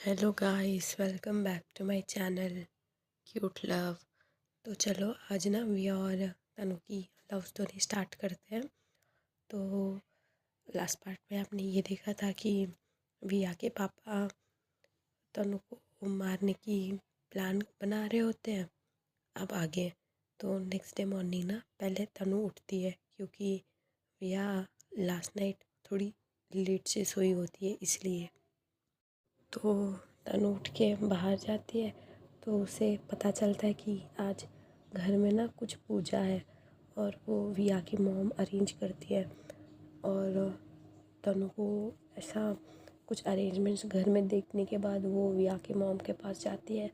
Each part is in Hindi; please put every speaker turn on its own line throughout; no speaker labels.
Hello guys, welcome back to my channel cute love. तो चलो आज ना विया और तनु की लव स्टोरी स्टार्ट करते हैं। तो लास्ट पार्ट में आपने ये देखा था कि विया के पापा तनु को मारने की प्लान बना रहे होते हैं। अब आगे तो नेक्स्ट डे मॉर्निंग ना पहले तनु उठती है क्योंकि विया लास्ट नाइट थोड़ी लेट से सोई होती है इसलिए। तो तनु उठ के बाहर जाती है तो उसे पता चलता है कि आज घर में ना कुछ पूजा है और वो विया की मॉम अरेंज करती है। और तनु को ऐसा कुछ अरेंजमेंट्स घर में देखने के बाद वो विया की मॉम के पास जाती है।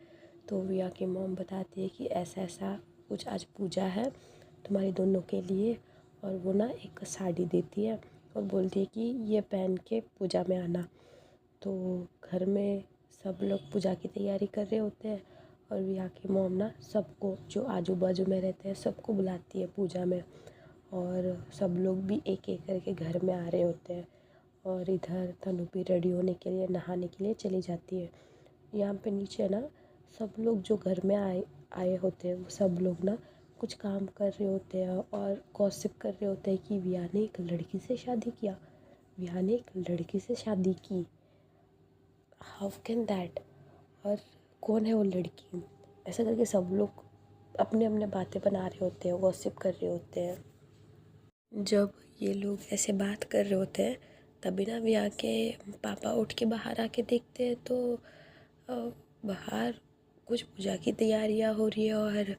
तो विया की मॉम बताती है कि ऐसा ऐसा कुछ आज पूजा है तुम्हारी दोनों के लिए। और वो ना एक साड़ी देती है और बोलती है कि ये पहन के पूजा में आना। तो घर में सब लोग पूजा की तैयारी कर रहे होते हैं और विया की मॉम ना सबको जो आजू बाजू में रहते हैं सबको बुलाती है पूजा में। और सब लोग भी एक एक करके घर में आ रहे होते हैं और इधर तनु भी रेडी होने के लिए नहाने के लिए चली जाती है। यहाँ पे नीचे ना सब लोग जो घर में आए आए होते हैं वो सब लोग ना कुछ काम कर रहे होते हैं और गॉसिप कर रहे होते हैं कि विया ने एक लड़की से शादी किया, विया ने एक लड़की से शादी की, हाउ कैन दैट, और कौन है वो लड़की, ऐसा करके सब लोग अपने अपने बातें बना रहे होते हैं, गॉसिप कर रहे होते हैं। जब ये लोग ऐसे बात कर रहे होते हैं तभी ना भी आके पापा उठ के बाहर आके देखते हैं तो अ, बाहर कुछ पूजा की तैयारियां हो रही है और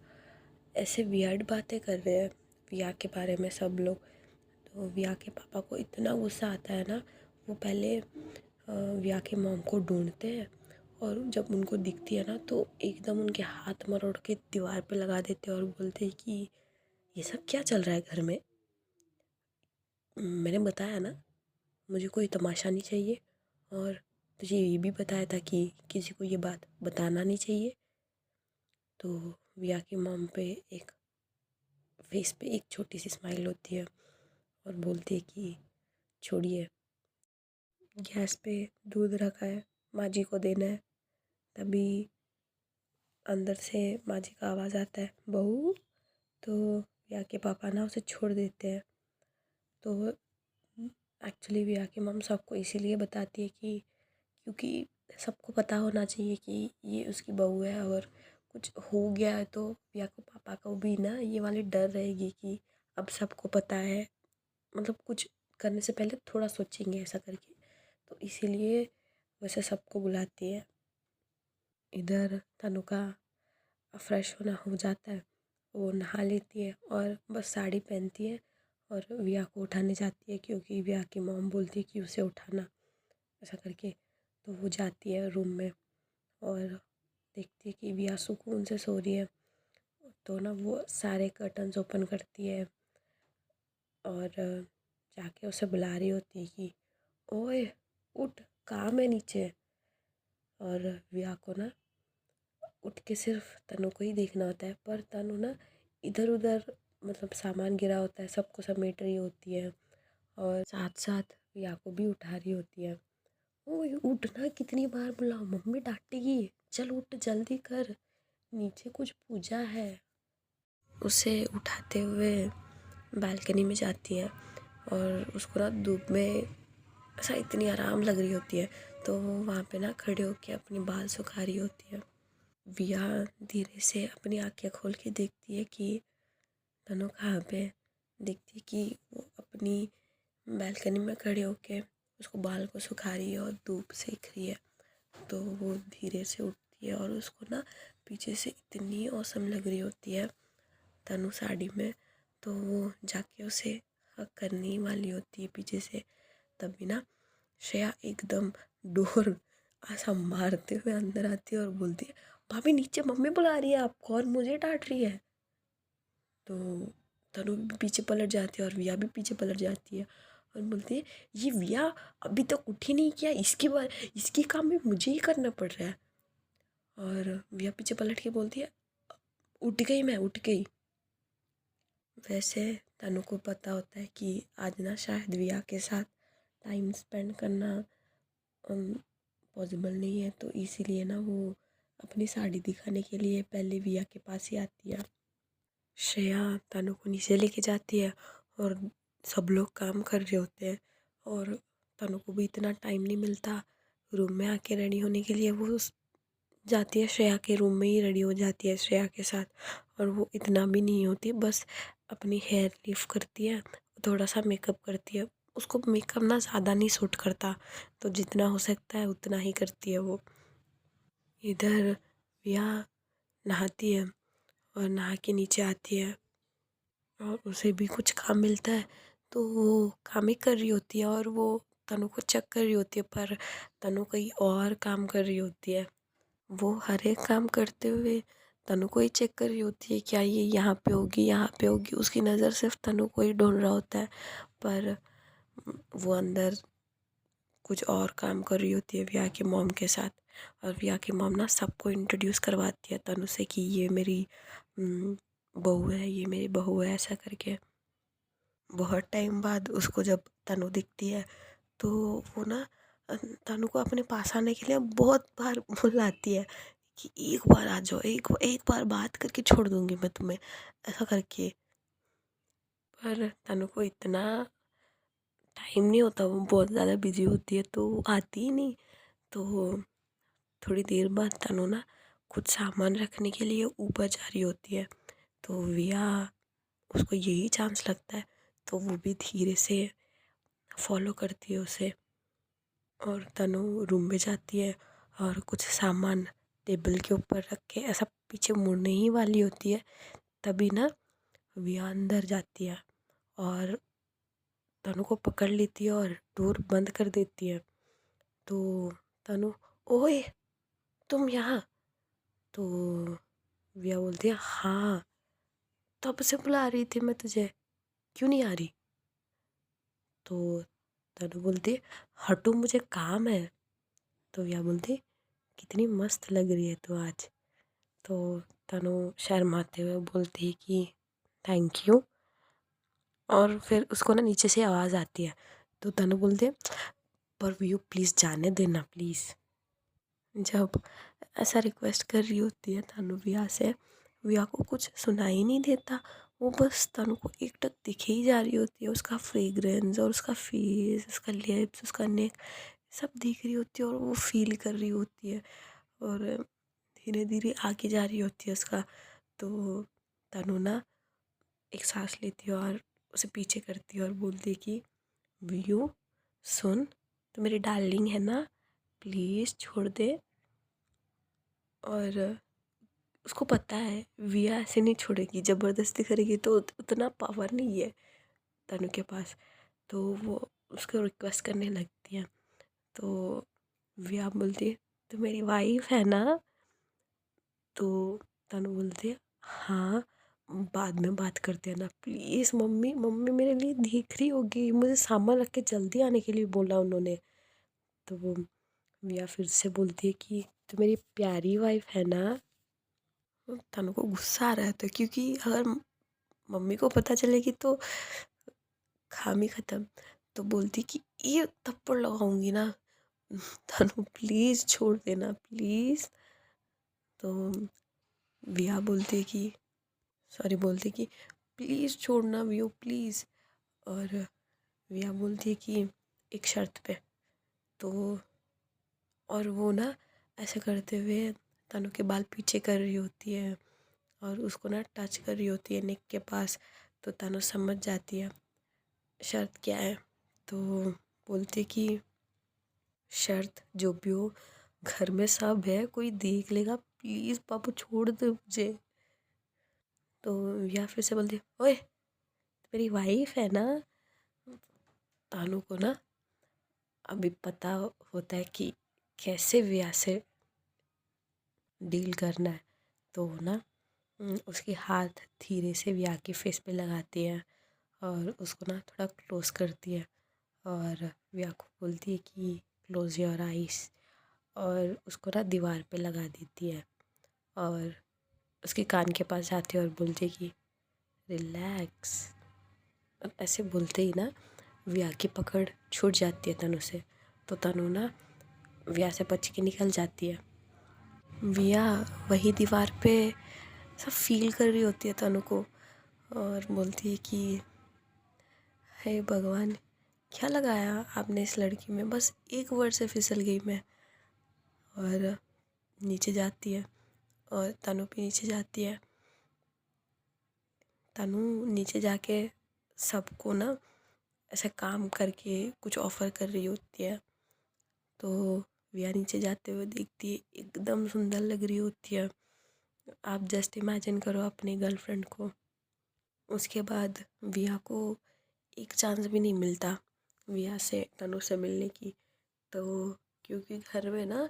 ऐसे वियर्ड बातें कर रहे हैं विया के बारे में सब लोग। तो विया के पापा को इतना गुस्सा आता है ना, वो पहले विया के मॉम को ढूंढते हैं और जब उनको दिखती है ना तो एकदम उनके हाथ मरोड़ के दीवार पे लगा देते हैं और बोलते हैं कि ये सब क्या चल रहा है घर में। मैंने बताया ना मुझे कोई तमाशा नहीं चाहिए और तुझे ये भी बताया था कि किसी को ये बात बताना नहीं चाहिए। तो विया की मॉम पे एक फेस पे एक छोटी सी स्माइल होती है और बोलती है कि छोड़िए, गैस पे दूध रखा है, माँ जी को देना है। तभी अंदर से माँ जी का आवाज़ आता है, बहू। तो विया के पापा ना उसे छोड़ देते हैं। तो एक्चुअली विया की मम सबको इसीलिए बताती है कि क्योंकि सबको पता होना चाहिए कि ये उसकी बहू है और कुछ हो गया है तो विया को पापा को भी ना ये वाली डर रहेगी कि अब सबको पता है, मतलब कुछ करने से पहले थोड़ा सोचेंगे ऐसा करके। तो इसीलिए वैसे सबको बुलाती है। इधर तनु का फ्रेश होना हो जाता है, वो नहा लेती है और बस साड़ी पहनती है और विया को उठाने जाती है क्योंकि विया की मॉम बोलती है कि उसे उठाना, ऐसा करके। तो वो जाती है रूम में और देखती है कि विया सुकून से सो रही है। तो ना वो सारे कर्टन्स ओपन करती है और जाके उसे बुला रही होती है कि ओए उठ, काम है नीचे। और विया को ना उठ के सिर्फ तनु को ही देखना होता है पर तनु ना इधर उधर मतलब सामान गिरा होता है सबको समेट रही होती है और साथ साथ विया को भी उठा रही होती है। ओए उठना, कितनी बार बुलाओ, मम्मी डांटेगी, चल उठ जल्दी कर, नीचे कुछ पूजा है। उसे उठाते हुए बालकनी में जाती है और उसको ना धूप में ऐसा इतनी आराम लग रही होती है तो वो वहाँ पे ना खड़े होके अपनी बाल सुखा रही होती है। विया धीरे से अपनी आंखें खोल के देखती है कि तनु कहाँ पे है। देखती है कि वो अपनी बालकनी में खड़े होके उसको बाल को सुखा रही है और धूप सेक रही है। तो वो धीरे से उठती है और उसको ना पीछे से इतनी औसम लग रही होती है तनु साड़ी में। तो वो जाके उसे हग करने वाली होती है पीछे से। तभी ना श्रेया एकदम डोर ऐसा मारते हुए अंदर आती है और बोलती है, भाभी नीचे मम्मी बुला रही है आपको और मुझे डांट रही है। तो तनु भी पीछे पलट जाती है और विया भी पीछे पलट जाती है और बोलती है, ये विया अभी तक उठी नहीं, किया इसकी बार इसकी काम भी मुझे ही करना पड़ रहा है। और विया पीछे पलट के बोलती है, उठ गई, मैं उठ गई। वैसे तनु को पता होता है कि आज ना शायद विया के साथ टाइम स्पेंड करना पॉसिबल नहीं है, तो इसीलिए ना वो अपनी साड़ी दिखाने के लिए पहले विया के पास ही आती है। श्रेया तनु को नीचे लेके जाती है और सब लोग काम कर रहे होते हैं और तनु को भी इतना टाइम नहीं मिलता रूम में आके रेडी होने के लिए। वो जाती है श्रेया के रूम में ही रेडी हो जाती है श्रेया के साथ, और वो इतना भी नहीं होती, बस अपनी हेयर लिफ्ट करती है, थोड़ा सा मेकअप करती है। उसको मेकअप ना ज़्यादा नहीं सूट करता, तो जितना हो सकता है उतना ही करती है वो। इधर विया नहाती है और नहा के नीचे आती है और उसे भी कुछ काम मिलता है, तो वो काम ही कर रही होती है और वो तनु को चेक कर रही होती है, पर तनु कहीं और काम कर रही होती है। वो हर एक काम करते हुए तनु को ही चेक कर रही होती है, क्या ये यहाँ पे होगी, यहाँ पे होगी। उसकी नज़र सिर्फ तनु को ही ढूंढ रहा होता है, पर वो अंदर कुछ और काम कर रही होती है विया की मॉम के साथ। और विया की मॉम ना सबको इंट्रोड्यूस करवाती है तनु से कि ये मेरी बहू है, ये मेरी बहू है, ऐसा करके। बहुत टाइम बाद उसको जब तनु दिखती है तो वो ना तनु को अपने पास आने के लिए बहुत बार बुलाती है कि एक बार आ जाओ, एक बार बात करके छोड़ दूंगी मैं तुम्हें, ऐसा करके। पर तनु को इतना टाइम नहीं होता, वो बहुत ज़्यादा बिजी होती है तो वो आती ही नहीं। तो थोड़ी देर बाद तनु ना कुछ सामान रखने के लिए ऊपर जा रही होती है, तो विया उसको यही चांस लगता है, तो वो भी धीरे से फॉलो करती है उसे। और तनु रूम में जाती है और कुछ सामान टेबल के ऊपर रख के ऐसा पीछे मुड़ने ही वाली होती है, तभी ना विया अंदर जाती है और तनु को पकड़ लेती है और डोर बंद कर देती है। तो तनु, ओए तुम यहाँ? तो विया बोलती है, हाँ तब से बुला रही थी मैं तुझे, क्यों नहीं आ रही? तो तनु बोलती है, हटो मुझे काम है। तो विया बोलती है, कितनी मस्त लग रही है तू आज। तो तनु शर्माते हुए बोलती है कि थैंक यू। और फिर उसको ना नीचे से आवाज़ आती है, तो तनु बोलती है, पर व्यू प्लीज़ जाने देना प्लीज़। जब ऐसा रिक्वेस्ट कर रही होती है तनु विया से, विया को कुछ सुनाई ही नहीं देता। वो बस तनु को एकटक दिखे ही जा रही होती है, उसका फ्रेग्रेंस और उसका फेस, उसका लिप्स, उसका नेक, सब देख रही होती है और वो फील कर रही होती है और धीरे धीरे आगे जा रही होती है उसका। तो तनु ना एक सांस लेती है और उसे पीछे करती है और बोलती है कि व्यू सुन, तो मेरी डार्लिंग है ना, प्लीज़ छोड़ दे। और उसको पता है विया ऐसे नहीं छोड़ेगी, ज़बरदस्ती करेगी तो उतना पावर नहीं है तनु के पास, तो वो उसको रिक्वेस्ट करने लगती है। तो विया बोलती है, तो मेरी वाइफ है ना? तो तनु बोलती है, हाँ बाद में बात करते हैं ना, प्लीज़ मम्मी, मम्मी मेरे लिए देख रही होगी, मुझे सामान रख के जल्दी आने के लिए बोला उन्होंने। तो वो विया फिर से बोलती है कि तो मेरी प्यारी वाइफ है ना? तनु को गुस्सा आ रहा था, क्योंकि अगर मम्मी को पता चलेगी तो खामी ख़त्म। तो बोलती कि ये थप्पड़ लगाऊंगी ना, तनु प्लीज़ छोड़ देना प्लीज़। तो विया बोलती कि सॉरी बोलती कि प्लीज़ छोड़ना वियो प्लीज़। और विया बोलती है कि एक शर्त पे। तो और वो ना ऐसे करते हुए तनु के बाल पीछे कर रही होती है और उसको ना टच कर रही होती है नेक के पास। तो तनु समझ जाती है शर्त क्या है। तो बोलती कि शर्त जो भी हो, घर में सब है, कोई देख लेगा, प्लीज़ पापा छोड़ दे मुझे। तो या फिर से बोलती, ओए मेरी वाइफ है ना? तानू को ना अभी पता होता है कि कैसे विया से डील करना है। तो ना उसके हाथ धीरे से विया के फेस पे लगाती है और उसको ना थोड़ा क्लोज करती है और विया को बोलती है कि क्लोज योर आइज़, और उसको ना दीवार पे लगा देती है और उसके कान के पास जाती है और बोलती है कि रिलैक्स। अब ऐसे बोलते ही ना विया की पकड़ छूट जाती है तनु से। तो तनु ना विया से बच के निकल जाती है। विया वही दीवार पे सब फील कर रही होती है तनु को और बोलती है कि हे भगवान, क्या लगाया आपने इस लड़की में, बस एक वर्ड से फिसल गई मैं। और नीचे जाती है और तनु भी नीचे जाती है। तनु नीचे जाके सबको ना ऐसे काम करके कुछ ऑफ़र कर रही होती है। तो विया नीचे जाते हुए देखती है, एकदम सुंदर लग रही होती है। आप जस्ट इमेजिन करो अपनी गर्लफ्रेंड को। उसके बाद विया को एक चांस भी नहीं मिलता विया से तनु से मिलने की। तो क्योंकि घर में ना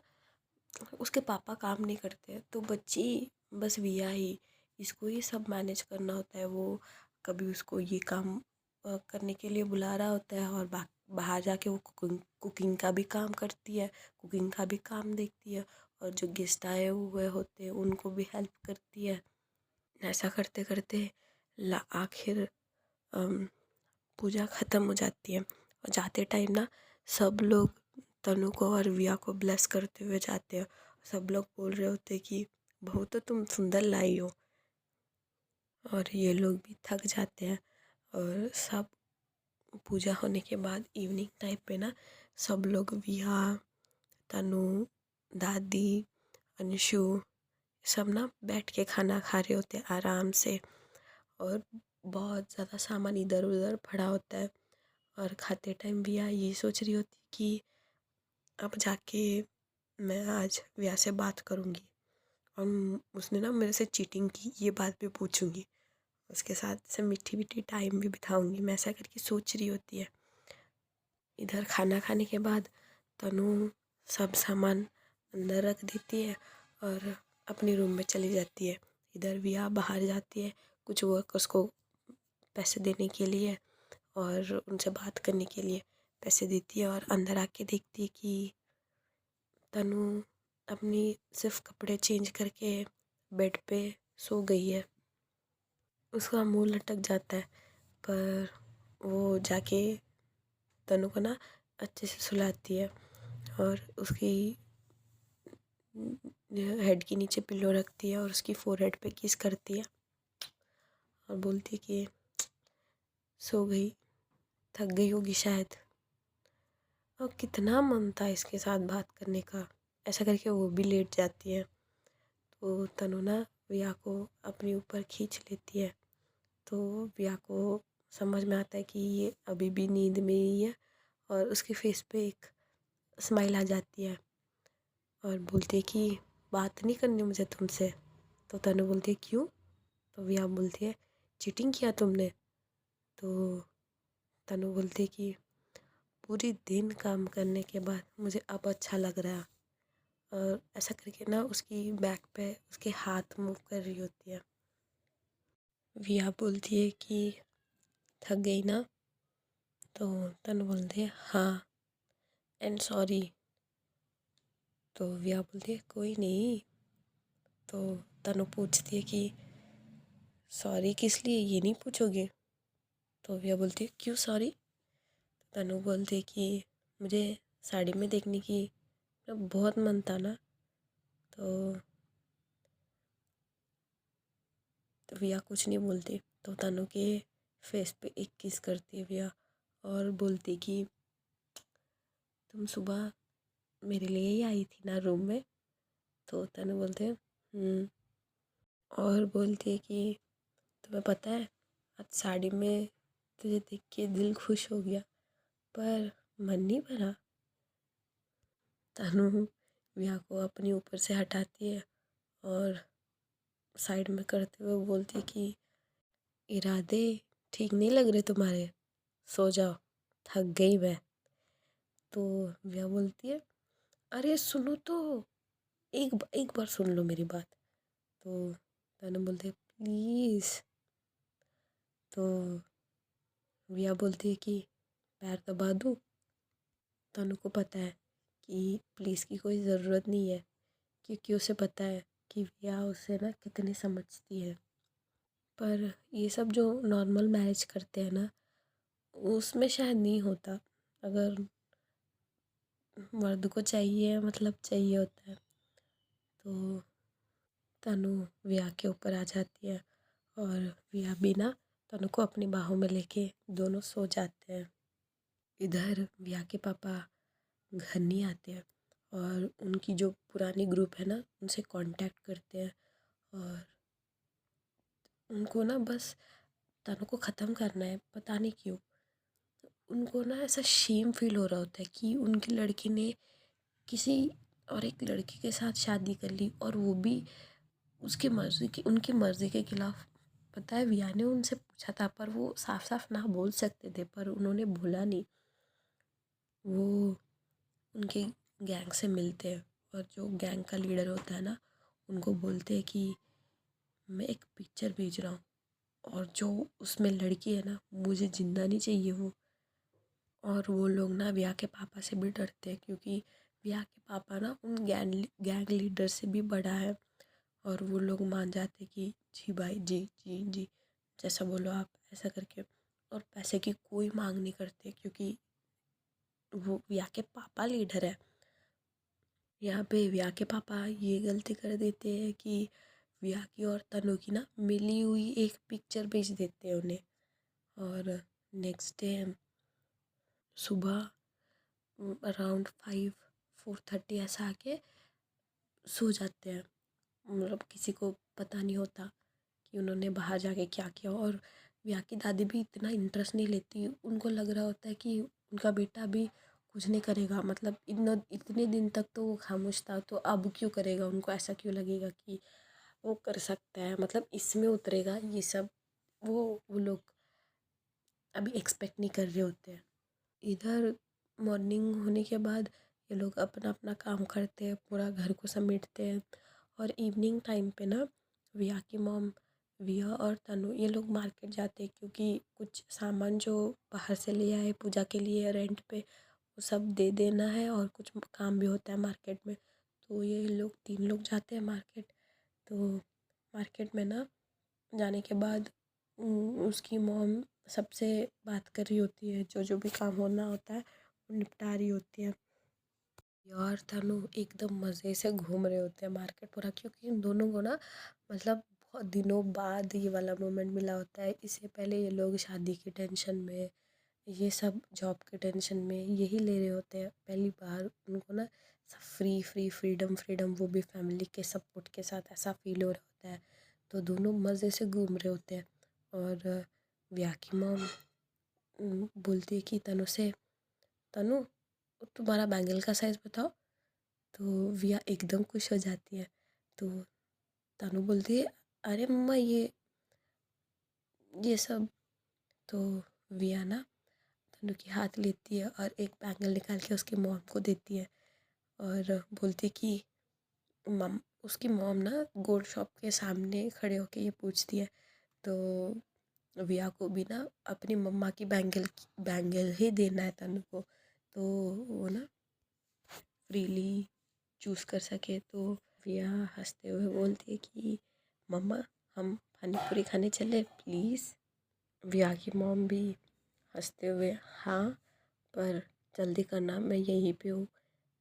उसके पापा काम नहीं करते तो बच्ची बस विया ही, इसको ही सब मैनेज करना होता है। वो कभी उसको ये काम करने के लिए बुला रहा होता है और बाहर जाके वो कुकिंग का भी काम करती है, कुकिंग का भी काम देखती है और जो गेस्ट आए हुए होते हैं उनको भी हेल्प करती है। ऐसा करते करते आखिर पूजा ख़त्म हो जाती है और जाते टाइम ना सब लोग तनु को और विया को ब्लेस करते हुए जाते हैं। सब लोग बोल रहे होते कि बहू तो तुम सुंदर लाई हो। और ये लोग भी थक जाते हैं और सब पूजा होने के बाद इवनिंग टाइम पे ना सब लोग विया, तनु, दादी, अंशु सब ना बैठ के खाना खा रहे होते हैं आराम से। और बहुत ज़्यादा सामान इधर उधर पड़ा होता है और खाते टाइम विया ये सोच रही होती कि अब जाके मैं आज विया से बात करूँगी और उसने ना मेरे से चीटिंग की ये बात भी पूछूंगी, उसके साथ से मीठी मीठी टाइम भी बिताऊंगी, मैं ऐसा करके सोच रही होती है। इधर खाना खाने के बाद तनु सब सामान अंदर रख देती है और अपने रूम में चली जाती है। इधर विया बाहर जाती है कुछ वर्कर्स को पैसे देने के लिए और उनसे बात करने के लिए पैसे देती है और अंदर आके देखती है कि तनु अपनी सिर्फ कपड़े चेंज करके बेड पे सो गई है। उसका मुंह लटक जाता है पर वो जाके तनु को ना अच्छे से सुलाती है और उसकी हेड के नीचे पिल्लो रखती है और उसकी फोरहेड पे किस करती है और बोलती है कि सो गई, थक गई होगी शायद। और कितना मन था इसके साथ बात करने का, ऐसा करके वो भी लेट जाती है। तो तनु ना विया को अपने ऊपर खींच लेती है। तो विया को समझ में आता है कि ये अभी भी नींद में ही है और उसके फेस पे एक स्माइल आ जाती है और बोलती है कि बात नहीं करनी मुझे तुमसे। तो तनु बोलती है क्यों? तो विया बोलती है चीटिंग किया तुमने? तो तनु बोलती है कि पूरी दिन काम करने के बाद मुझे अब अच्छा लग रहा है। और ऐसा करके ना उसकी बैक पे उसके हाथ मूव कर रही होती है। विया बोलती है कि थक गई ना? तो तनु बोलती है हाँ एंड सॉरी। तो विया बोलती है कोई नहीं। तो तनु पूछती है कि सॉरी किस लिए, ये नहीं पूछोगे? तो विया बोलती है क्यों सॉरी? तनु बोलती है कि मुझे साड़ी में देखने की बहुत मन था ना। तो विया कुछ नहीं बोलती। तो तनु के फेस पे एक किस करती है विया और बोलती कि तुम सुबह मेरे लिए ही आई थी ना रूम में? तो तनु बोलते हैं और बोलती है कि तुम्हें पता है आज साड़ी में तुझे देख के दिल खुश हो गया पर मन नहीं भरा। तनु विया को अपने ऊपर से हटाती है और साइड में करते हुए बोलती है कि इरादे ठीक नहीं लग रहे तुम्हारे, सो जाओ, थक गई मैं। तो विया बोलती है अरे सुनो तो, एक बार सुन लो मेरी बात। तो तनु बोलती है प्लीज़। तो विया बोलती है कि पैर दबा दूँ? तनु को पता है कि प्लीज़ की कोई ज़रूरत नहीं है क्योंकि उसे पता है कि विया उसे ना कितनी समझती है। पर ये सब जो नॉर्मल मैरिज करते हैं ना उसमें शायद नहीं होता। अगर मर्द को चाहिए मतलब चाहिए होता है। तो तनु विया के ऊपर आ जाती है और विया भी ना तनु को अपनी बाहों में लेके दोनों सो जाते हैं। इधर विया के पापा घर नहीं आते हैं और उनकी जो पुरानी ग्रुप है ना उनसे कांटेक्ट करते हैं और उनको ना बस तनु को ख़त्म करना है। पता नहीं क्यों उनको ना ऐसा शेम फील हो रहा होता है कि उनकी लड़की ने किसी और एक लड़की के साथ शादी कर ली और वो भी उसकी मर्ज़ी की उनकी मर्ज़ी के खिलाफ। पता है विया ने उनसे पूछा था पर वो साफ साफ ना बोल सकते थे पर उन्होंने बोला नहीं। वो उनके गैंग से मिलते हैं और जो गैंग का लीडर होता है ना उनको बोलते हैं कि मैं एक पिक्चर भेज रहा हूँ और जो उसमें लड़की है ना मुझे जिंदा नहीं चाहिए वो। और वो लोग ना विया के पापा से भी डरते हैं क्योंकि विया के पापा ना उन गैंग लीडर से भी बड़ा है और वो लोग मान जाते कि जी भाई जी जी जी जैसा बोलो आप ऐसा करके। और पैसे की कोई मांग नहीं करते क्योंकि वो विया के पापा लीडर है। यहाँ पे विया के पापा ये गलती कर देते हैं कि विया की और तनु की ना मिली हुई एक पिक्चर भेज देते हैं उन्हें। और नेक्स्ट डे सुबह अराउंड 4:30 ऐसा आके सो जाते हैं। मतलब किसी को पता नहीं होता कि उन्होंने बाहर जाके क्या किया। और विया की दादी भी इतना इंटरेस्ट नहीं लेती। उनको लग रहा होता है कि उनका बेटा भी कुछ नहीं करेगा। मतलब इतने दिन तक तो वो खामोश था तो अब क्यों करेगा। उनको ऐसा क्यों लगेगा कि वो कर सकता है मतलब इसमें उतरेगा ये सब। वो लोग अभी एक्सपेक्ट नहीं कर रहे होते हैं। इधर मॉर्निंग होने के बाद ये लोग अपना अपना काम करते हैं पूरा घर को समेटते हैं। और इवनिंग टाइम पे ना विया की मॉम विया और तनु ये लोग मार्केट जाते हैं क्योंकि कुछ सामान जो बाहर से ले आए पूजा के लिए रेंट पे वो सब दे देना है और कुछ काम भी होता है मार्केट में। तो ये लोग 3 लोग जाते हैं मार्केट। तो मार्केट में ना जाने के बाद उसकी मॉम सबसे बात कर रही होती है जो जो भी काम होना होता है वो निपटा रही होती है। यार तनु एकदम मज़े से घूम रहे होते हैं मार्केट पूरा क्योंकि इन दोनों को ना मतलब बहुत दिनों बाद ये वाला मोमेंट मिला होता है। इससे पहले ये लोग शादी की टेंशन में ये सब जॉब के टेंशन में यही ले रहे होते हैं। पहली बार उनको ना सब फ्रीडम फ्रीडम वो भी फैमिली के सपोर्ट के साथ ऐसा फील हो रहा होता है। तो दोनों मज़े से घूम रहे होते हैं। और विया की मॉम बोलती है कि तनु से तनु तुम्हारा बैंगल का साइज़ बताओ। तो विया एकदम खुश हो जाती है। तो तनु बोलती है अरे मम्मा ये सब। तो विया ना तनु की हाथ लेती है और एक बैंगल निकाल के उसकी मॉम को देती है और बोलती है कि मम उसकी मॉम ना गोल्ड शॉप के सामने खड़े होके ये पूछती है। तो विया को भी ना अपनी मम्मा की बैंगल ही देना है तनु को। तो वो ना फ्रीली चूज़ कर सके। तो विया हंसते हुए बोलती है कि मम्मा हम पानी पूरी खाने चले प्लीज़। विया की मॉम भी हंसते हुए हाँ पर जल्दी करना मैं यहीं पे हूँ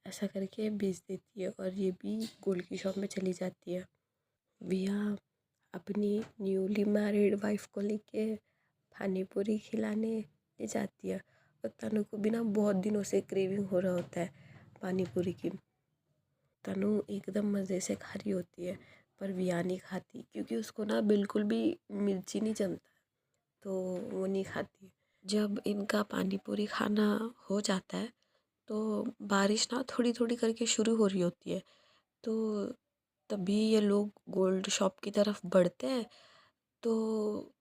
ऐसा करके भेज देती है और ये भी गोल्ड की शॉप में चली जाती है। विया अपनी न्यूली मैरिड वाइफ को लेके पानी पूरी खिलाने ले जाती है। और तनु को भी ना बहुत दिनों से क्रेविंग हो रहा होता है पानी पूरी की। तनु एकदम मज़े से खा रही होती है पर विया नहीं खाती क्योंकि उसको ना बिल्कुल भी मिर्ची नहीं जमता तो वो नहीं खाती। जब इनका पानी पूरी खाना हो जाता है तो बारिश ना थोड़ी थोड़ी करके शुरू हो रही होती है। तो तभी ये लोग गोल्ड शॉप की तरफ बढ़ते हैं। तो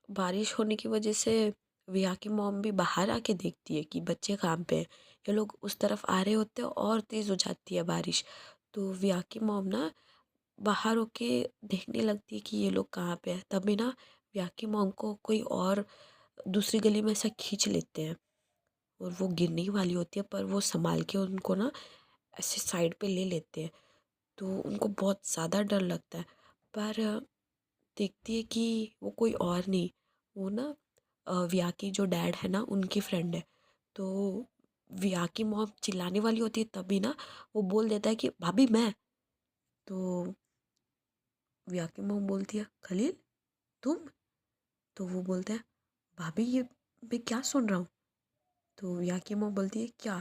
बारिश होने की वजह से विया की मॉम भी बाहर आके देखती है कि बच्चे कहाँ पे हैं। ये लोग उस तरफ आ रहे होते हैं और तेज़ हो जाती है बारिश। तो विया की मॉम ना बाहर होके देखने लगती है कि ये लोग कहाँ पे हैं। तभी ना विया की मॉम को कोई और दूसरी गली में से खींच लेते हैं और वो गिरने ही वाली होती है पर वो संभाल के उनको ना ऐसे साइड पे ले लेते हैं। तो उनको बहुत ज़्यादा डर लगता है पर देखती है कि वो कोई और नहीं वो ना विया की जो डैड है ना उनकी फ्रेंड है। तो विया की मॉम चिल्लाने वाली होती है तभी ना वो बोल देता है कि भाभी मैं। तो विया की मॉम बोलती है खलील तुम। तो वो बोलते हैं भाभी ये मैं क्या सुन रहा हूँ। तो विया की मॉम बोलती है क्या।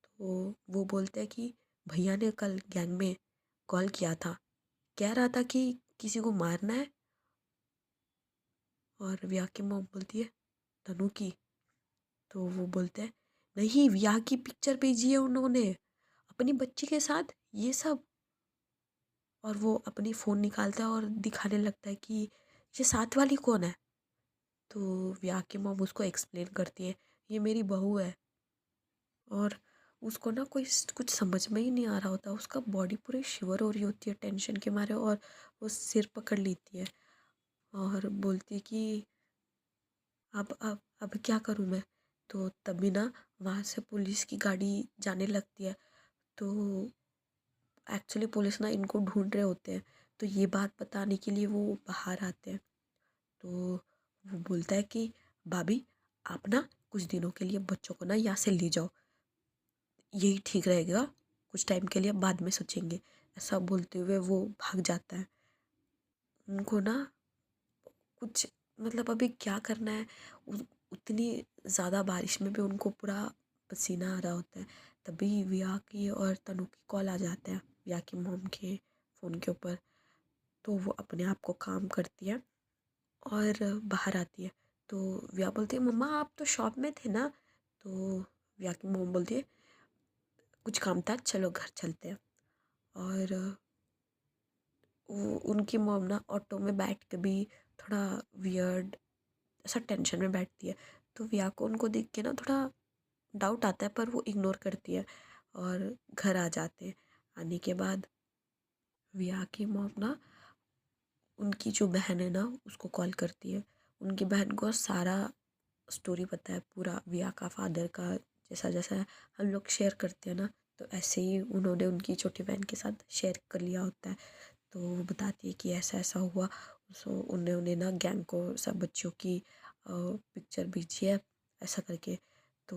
तो वो बोलते हैं कि भैया ने कल गैंग में कॉल किया था, कह रहा था कि किसी को मारना है। और विया की मॉम बोलती है तनु की। तो वो बोलते हैं नहीं विया की पिक्चर भेजी है उन्होंने अपनी बच्ची के साथ ये सब। और वो अपनी फ़ोन निकालता है और दिखाने लगता है कि ये साथ वाली कौन है। तो विया की मॉम उसको एक्सप्लेन करती है ये मेरी बहू है। और उसको ना कोई कुछ समझ में ही नहीं आ रहा होता, उसका बॉडी पूरी शिवर हो रही होती है टेंशन के मारे। और वो सिर पकड़ लेती है और बोलती है कि अब क्या करूँ मैं। तो तभी ना वहाँ से पुलिस की गाड़ी जाने लगती है। तो एक्चुअली पुलिस ना इनको ढूंढ रहे होते हैं, तो ये बात बताने के लिए वो बाहर आते हैं। तो वो बोलता है कि भाभी आप ना कुछ दिनों के लिए बच्चों को ना यहाँ से ले जाओ, यही ठीक रहेगा, कुछ टाइम के लिए बाद में सोचेंगे। ऐसा बोलते हुए वो भाग जाता है। उनको ना कुछ मतलब अभी क्या करना है। उतनी ज़्यादा बारिश में भी उनको पूरा पसीना आ रहा होता है। तभी विया की और तनु की कॉल आ जाता है विया की मॉम के फ़ोन के ऊपर। तो वो अपने आप को काम करती है और बाहर आती है। तो विया बोलती है मम्मा आप तो शॉप में थे ना। तो विया की मॉम बोलती है कुछ काम था चलो घर चलते हैं। और वो उनकी मॉम ना ऑटो में बैठ के भी थोड़ा वियर्ड ऐसा टेंशन में बैठती है। तो विया को उनको देख के ना थोड़ा डाउट आता है पर वो इग्नोर करती है और घर आ जाते हैं। आने के बाद विया की मॉम ना उनकी जो बहन है ना उसको कॉल करती है। उनकी बहन को सारा स्टोरी पता है पूरा विया का फादर का। जैसा जैसा हम लोग शेयर करते हैं ना तो ऐसे ही उन्होंने उनकी छोटी बहन के साथ शेयर कर लिया होता है। तो वो बताती है कि ऐसा ऐसा हुआ। सो उन्होंने ना गैंग को सब बच्चों की पिक्चर भेजी है ऐसा करके। तो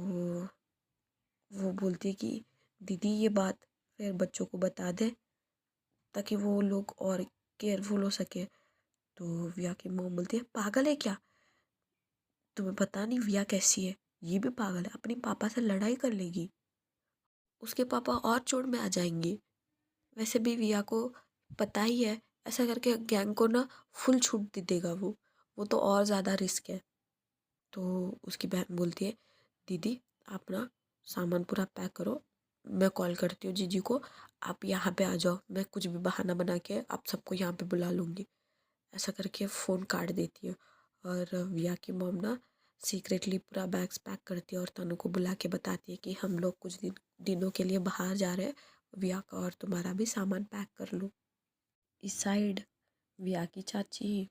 वो बोलती है कि दीदी ये बात फिर बच्चों को बता दे ताकि वो लोग और केयरफुल हो सके। तो विया की मॉम बोलती है पागल है क्या, तुम्हें पता नहीं विया कैसी है, ये भी पागल है, अपने पापा से लड़ाई कर लेगी, उसके पापा और चोट में आ जाएंगे। वैसे भी विया को पता ही है ऐसा करके गैंग को ना फुल छूट दे देगा वो तो और ज़्यादा रिस्क है। तो उसकी बहन बोलती है दीदी आप ना सामान पूरा पैक करो, मैं कॉल करती हूँ जीजी को, आप यहाँ पे आ जाओ, मैं कुछ भी बहाना बना के आप सबको यहाँ पे बुला लूँगी। ऐसा करके फ़ोन काट देती है। और विया की मॉम ना सीक्रेटली पूरा बैग्स पैक करती है और तनु को बुला के बताती है कि हम लोग कुछ दिनों के लिए बाहर जा रहे हैं, विया का और तुम्हारा भी सामान पैक कर लो। इस साइड विया की चाची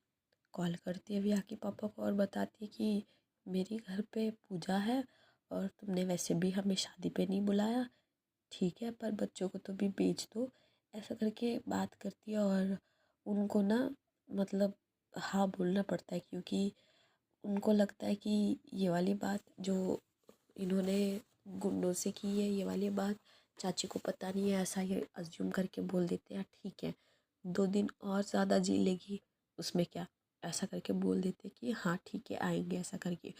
कॉल करती है विया के पापा को और बताती है कि मेरी घर पे पूजा है और तुमने वैसे भी हमें शादी पे नहीं बुलाया, ठीक है पर बच्चों को तो भी भेज दो। ऐसा करके बात करती है और उनको ना मतलब हाँ बोलना पड़ता है क्योंकि उनको लगता है कि ये वाली बात जो इन्होंने गुंडों से की है ये वाली बात चाची को पता नहीं है, ऐसा ये अज्यूम करके बोल देते हैं ठीक है 2 दिन और ज़्यादा जी लेगी उसमें क्या, ऐसा करके बोल देते कि हाँ ठीक है आएंगे ऐसा करके।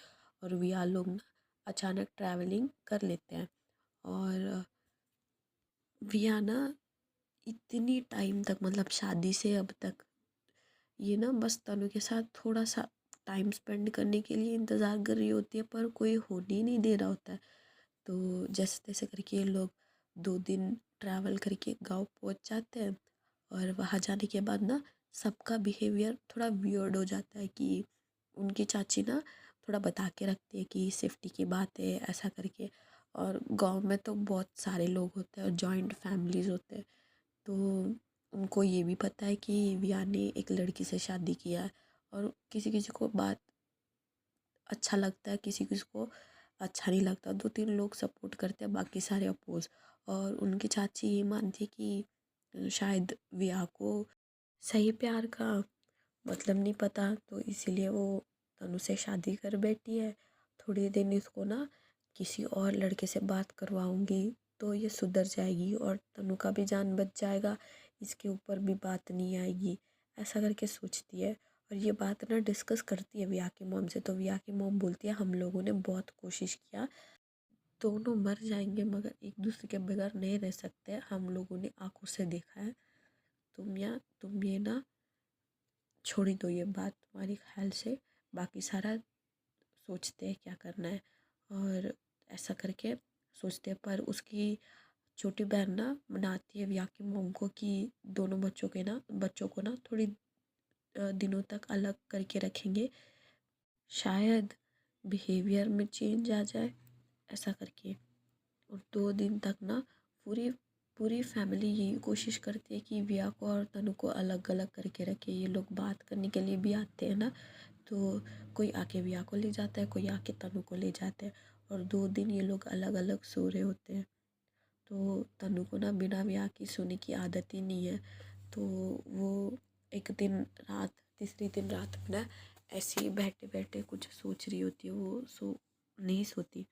और विया लोग ना अचानक ट्रैवलिंग कर लेते हैं। और विया ना इतनी टाइम तक मतलब शादी से अब तक ये ना बस तनु के साथ थोड़ा सा टाइम स्पेंड करने के लिए इंतज़ार कर रही होती है पर कोई होने ही नहीं दे रहा होता है। तो जैसे तैसे करके ये लोग 2 दिन ट्रैवल करके गांव पहुंच जाते हैं। और वहाँ जाने के बाद ना सबका बिहेवियर थोड़ा वियर्ड हो जाता है कि उनकी चाची ना थोड़ा बता के रखती है कि सेफ्टी की बात है ऐसा करके। और गांव में तो बहुत सारे लोग होते हैं और जॉइंट फैमिलीज़ होते हैं। तो उनको ये भी पता है कि विया ने एक लड़की से शादी किया है। और किसी किसी को बात अच्छा लगता है किसी किसी को अच्छा नहीं लगता, 2-3 लोग सपोर्ट करते हैं बाकी सारे अपोज। और उनकी चाची ये मानती है कि शायद विया को सही प्यार का मतलब नहीं पता तो इसीलिए वो तनु से शादी कर बैठी है। थोड़े दिन इसको ना किसी और लड़के से बात करवाऊँगी तो ये सुधर जाएगी और तनु का भी जान बच जाएगा, इसके ऊपर भी बात नहीं आएगी, ऐसा करके सोचती है। और ये बात ना डिस्कस करती है विया की मॉम से, तो विया की मॉम बोलती है हम लोगों ने बहुत कोशिश किया, दोनों मर जाएंगे मगर एक दूसरे के बगैर नहीं रह सकते, हम लोगों ने आंखों से देखा है। तुम ये ना छोड़ ही दो ये बात तुम्हारी ख्याल से, बाकी सारा सोचते हैं क्या करना है। और ऐसा करके सोचते हैं, पर उसकी छोटी बहन ना मनाती है विया की मॉम को कि दोनों बच्चों को ना थोड़ी दिनों तक अलग करके रखेंगे, शायद बिहेवियर में चेंज आ जाए, ऐसा करके। और 2 दिन तक ना पूरी पूरी फैमिली यही कोशिश करती है कि विया को और तनु को अलग अलग करके रखे। ये लोग बात करने के लिए भी आते हैं ना, तो कोई आके विया को ले जाता है, कोई आके तनु को ले जाता है। और 2 दिन ये लोग अलग अलग सो रहे होते हैं। तो तनु को ना बिना विया की सोने की आदत ही नहीं है, तो वो एक दिन रात तीसरी दिन रात में ना ऐसे ही बैठे बैठे कुछ सोच रही होती है, वो नहीं सोती।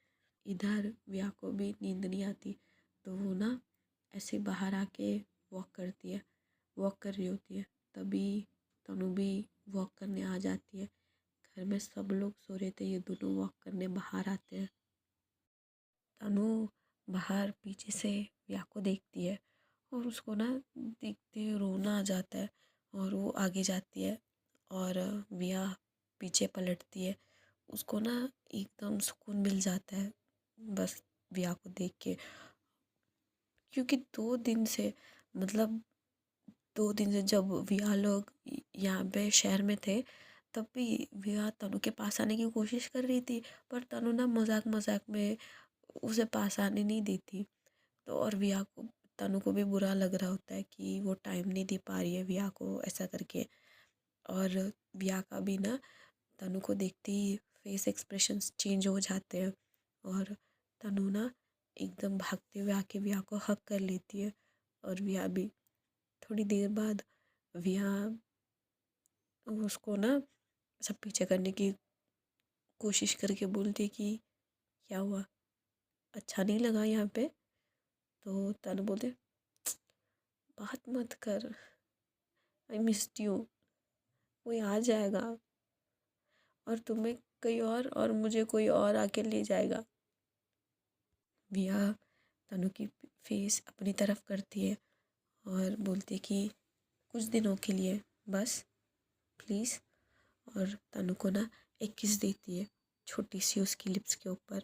इधर विया को भी नींद नहीं आती, तो वो ना ऐसे बाहर आके वॉक कर रही होती है। तभी तनु भी वॉक करने आ जाती है। घर में सब लोग सो रहे थे, ये दोनों वॉक करने बाहर आते हैं। तनु बाहर पीछे से विया को देखती है और उसको ना देखते रोना आ जाता है, और वो आगे जाती है और विया पीछे पलटती है। उसको ना एकदम सुकून मिल जाता है बस विया को देख के, क्योंकि 2 दिन से मतलब 2 दिन से जब विया लोग यहाँ पे शहर में थे, तब भी विया तनु के पास आने की कोशिश कर रही थी, पर तनु ना मजाक मजाक में उसे पास आने नहीं देती। तो और तनु को भी बुरा लग रहा होता है कि वो टाइम नहीं दे पा रही है विया को, ऐसा करके। और विया का भी ना तनु को देखते ही फेस एक्सप्रेशंस चेंज हो जाते हैं, और तनु ना एकदम भागते हुए आके विया को हग कर लेती है। और विया भी थोड़ी देर बाद विया उसको ना सब पीछे करने की कोशिश करके बोलती है कि क्या हुआ, अच्छा नहीं लगा यहाँ पे? तो तनु बोलते बात मत कर, आई मिस्ड यू, कोई आ जाएगा और तुम्हें कहीं और मुझे कोई और आके ले जाएगा। विया तनु की फेस अपनी तरफ करती है और बोलती है कि कुछ दिनों के लिए बस, प्लीज़। और तनु को ना एक किस देती है, छोटी सी उसकी लिप्स के ऊपर,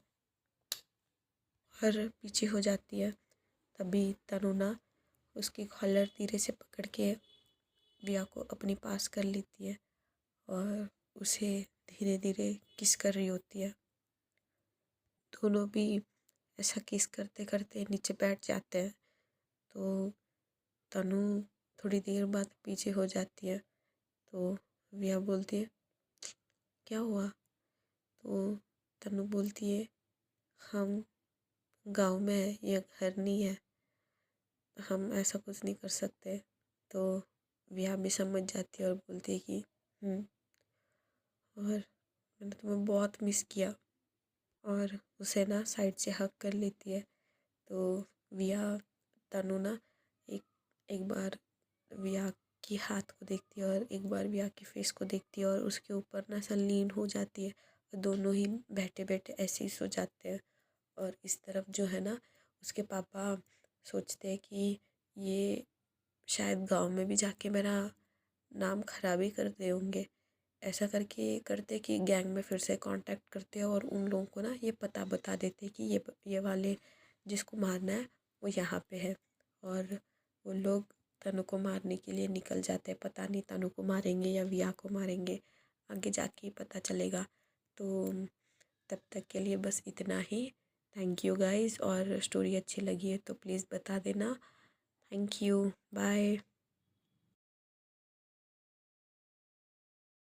और पीछे हो जाती है। तभी तनु ना उसकी कॉलर धीरे से पकड़ के विया को अपने पास कर लेती है और उसे धीरे धीरे किस कर रही होती है। दोनों भी ऐसा किस करते करते नीचे बैठ जाते हैं। तो तनु थोड़ी देर बाद पीछे हो जाती है, तो विया बोलती है क्या हुआ? तो तनु बोलती है हम गांव में है, ये घर नहीं है, हम ऐसा कुछ नहीं कर सकते। तो विया भी समझ जाती है और बोलती है कि और मैंने तुम्हें बहुत मिस किया, और उसे ना साइड से हग कर लेती है। तो विया तनु ना एक एक बार विया की हाथ को देखती है और एक बार विया की फेस को देखती है, और उसके ऊपर ना ऐसा लीन हो जाती है, और दोनों ही बैठे बैठे ऐसे ही सो जाते हैं। और इस तरफ जो है ना उसके पापा सोचते हैं कि ये शायद गांव में भी जाके मेरा नाम खराब ही कर दे होंगे, ऐसा करके करते कि गैंग में फिर से कांटेक्ट करते हैं और उन लोगों को ना ये पता बता देते कि ये वाले जिसको मारना है वो यहाँ पे है। और वो लोग तनु को मारने के लिए निकल जाते हैं, पता नहीं तनु को मारेंगे या विया को मारेंगे, आगे जाके ही पता चलेगा। तो तब तक के लिए बस इतना ही। थैंक यू गाइस, और स्टोरी अच्छी लगी है तो प्लीज़ बता देना। Thank you, bye.